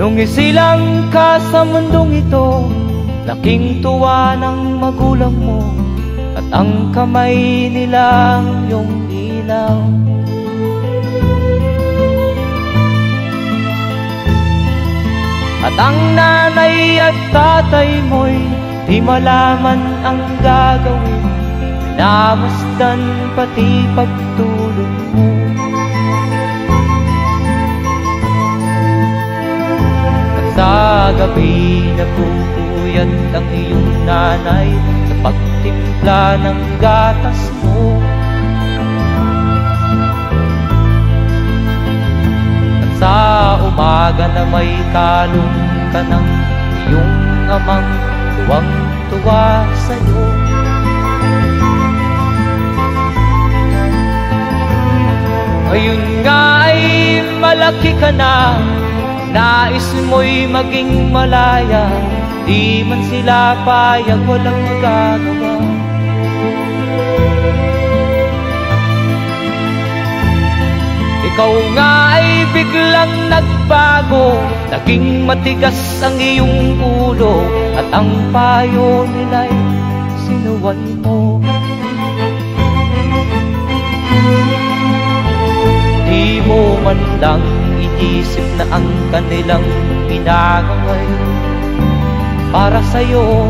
Nung isilang ka sa mundong ito, laking tuwa ng magulang mo, at ang kamay nila iyong ilaw. At ang nanay at tatay mo'y di malaman ang gagawin, namasdan pati pagtulog mo. At sa gabi nagpupuyat ang iyong nanay sa pagtimpla ng gatas mo. At sa umaga na may kalong ka ng iyong amang tuwang-tuwa sa'yo. Ngayon nga ay malaki ka na, nais mo'y maging malaya, di man sila payag, walang magagawa. Ikaw nga ay biglang nagbago, naging matigas ang iyong ulo, at ang payo nila'y sinuway mo. Di mo man lang inisip na ang kanilang ginagaway para sa'yo